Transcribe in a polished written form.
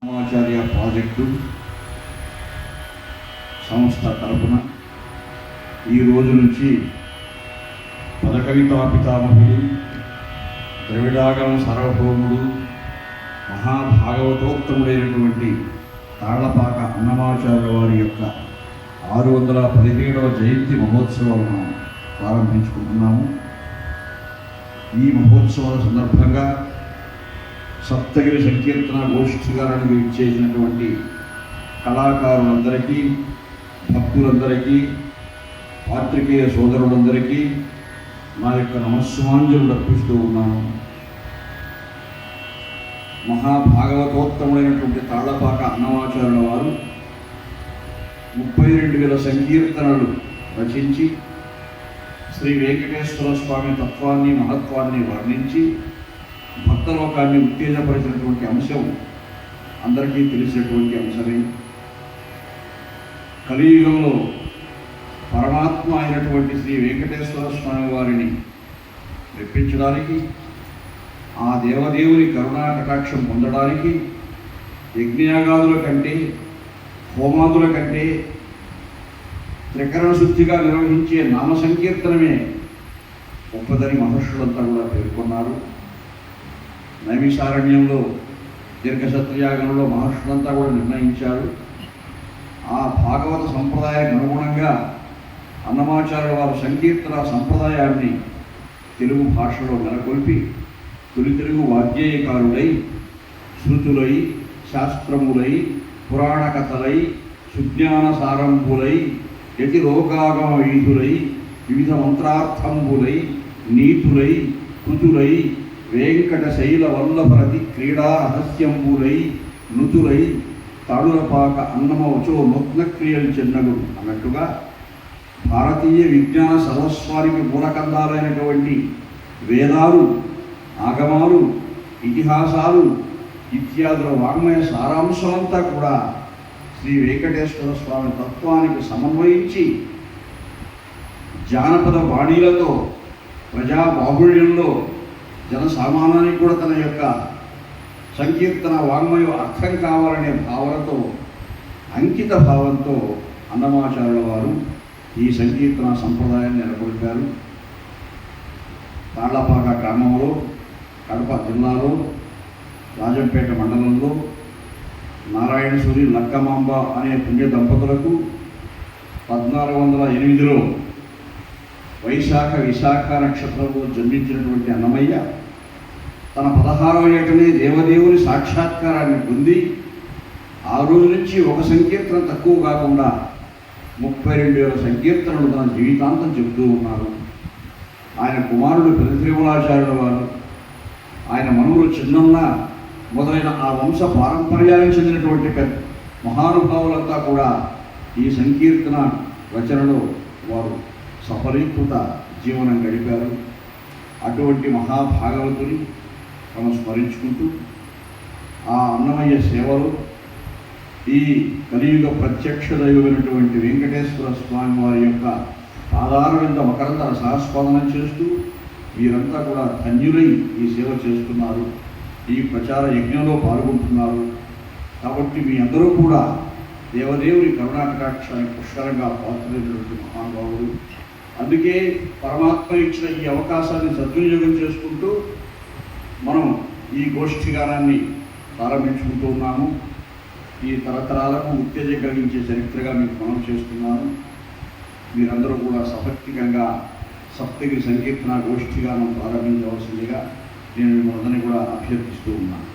Ramacharya project సంస్థ తరపున ఈ రోజు నుంచి పదకవితా పితామహుడు, ద్రవిడాగమ సార్వభౌముడు, మహాభాగవతోత్తముడైనటువంటి తాళ్లపాక అన్నమాచార్యుల వారి యొక్క 617వ జయంతి మహోత్సవాలను ప్రారంభించుకుంటున్నాము. ఈ మహోత్సవాల సందర్భంగా సప్తగిరి సంకీర్తన గోష్ఠిగారానికి ఇచ్చేసినటువంటి కళాకారులందరికీ, భక్తులందరికీ, పాత్రికేయ సోదరులందరికీ నా యొక్క నమస్సుమాంజలు అర్పిస్తూ ఉన్నాను. మహాభాగవతోత్తముడైనటువంటి తాళ్లపాక అన్నమాచార్యుల వారు 32,000 సంకీర్తనలు రచించి శ్రీ వెంకటేశ్వర స్వామి తత్వాన్ని, మహత్వాన్ని వర్ణించి భక్తలోకాన్ని ఉత్తేజపరిచినటువంటి అంశం అందరికీ తెలిసినటువంటి అంశమే. కలియుగంలో పరమాత్మ అయినటువంటి శ్రీ వెంకటేశ్వర స్వామి వారిని మెప్పించడానికి, ఆ దేవదేవుని కరుణా కటాక్షం పొందడానికి యజ్ఞయాగాదుల కంటే, హోమాదుల కంటే త్రికరణ శుద్ధిగా నిర్వహించే నామ సంకీర్తనమే గొప్పదని మహర్షులంతా కూడా పేర్కొన్నారు. నైమిషారణ్యంలో దీర్ఘసత్రయాగంలో మహర్షులంతా కూడా నిర్ణయించారు. ఆ భాగవత సంప్రదాయానికి అనుగుణంగా అన్నమాచార్యుల వారి సంకీర్తన సంప్రదాయాన్ని తెలుగు భాషలో నెలకొల్పి తొలి తెలుగు వాగ్గేయకారులై, శృతులై, శాస్త్రములై, పురాణ కథలై, సుజ్ఞాన సారంభులై, యతి లోకాగమ వీధులై, వివిధ మంత్రార్థంబులై, నీతులై, కృతులై, వెంకట శైల వల్లభరతి క్రీడా రహస్యంబులై, నుతులై, తాళులపాక అన్నమ వచో నూత్న క్రియలు చెన్నగు అన్నట్టుగా భారతీయ విజ్ఞాన సర్వస్వానికి మూలకందాలైనటువంటి వేదాలు, ఆగమాలు, ఇతిహాసాలు ఇత్యాదుల వాంగ్మయ సారాంశమంతా కూడా శ్రీ వెంకటేశ్వర స్వామి తత్వానికి సమన్వయించి జానపద వాణీలతో ప్రజాబాహుళ్యంలో జనసామాన్యానికి కూడా తన యొక్క సంకీర్తన వాంగ్మయం అర్థం కావాలనే భావనతో, అంకిత భావంతో అన్నమాచార్యుల వారు ఈ సంకీర్తన సంప్రదాయాన్ని నెలకొల్పారు. తాళ్లపాక గ్రామంలో, కడప జిల్లాలో, రాజంపేట మండలంలో నారాయణసూరి లక్కమాంబ అనే పుణ్య దంపతులకు 1408లో వైశాఖ విశాఖ నక్షత్రంలో జన్మించినటువంటి అన్నమయ్య తన 16వ ఏటనే దేవదేవుని సాక్షాత్కారాన్ని పొంది ఆ రోజు నుంచి ఒక సంకీర్తన తక్కువ కాకుండా 32,000 సంకీర్తనలు తన జీవితాంతం చెబుతూ ఉన్నారు. ఆయన కుమారుడు పెద్ద తిరుమలాచార్యుల వారు, ఆయన మనువులు చిన్నన్న మొదలైన ఆ వంశ పారంపర్యానికి చెందినటువంటి మహానుభావులంతా కూడా ఈ సంకీర్తన రచనలో వారు సఫలీకృత జీవనం గడిపారు. అటువంటి మహాభాగవతుని మనం స్మరించుకుంటూ ఆ అన్నమయ్య సేవలో ఈ కలియుగ ప్రత్యక్ష దైవమైనటువంటి వెంకటేశ్వర స్వామి వారి యొక్క పాదారవింద మకరంద సహస్పాదనం చేస్తూ వీరంతా కూడా ధన్యులై ఈ సేవ చేస్తున్నారు, ఈ ప్రచార యజ్ఞంలో పాల్గొంటున్నారు. కాబట్టి మీ అందరూ కూడా దేవదేవుని కరుణాకటాక్షానికి పుష్కరంగా పాత్రులైనటువంటి మహానుభావులు. అందుకే పరమాత్మ ఇచ్చిన ఈ అవకాశాన్ని సద్వినియోగం చేసుకుంటూ మనం ఈ గోష్ఠిగానాన్ని ప్రారంభించుకుంటూ ఉన్నాము. ఈ తరతరాలకు ఉత్తేజం కలిగించే చరిత్రగా మీకు మనం చేస్తున్నాను. మీరందరూ కూడా సభక్తికంగా సప్తగిరి సంకీర్తన గోష్ఠిగానం ప్రారంభించవలసిందిగా నేను మిమ్మల్ని కూడా అభ్యర్థిస్తూ ఉన్నాను.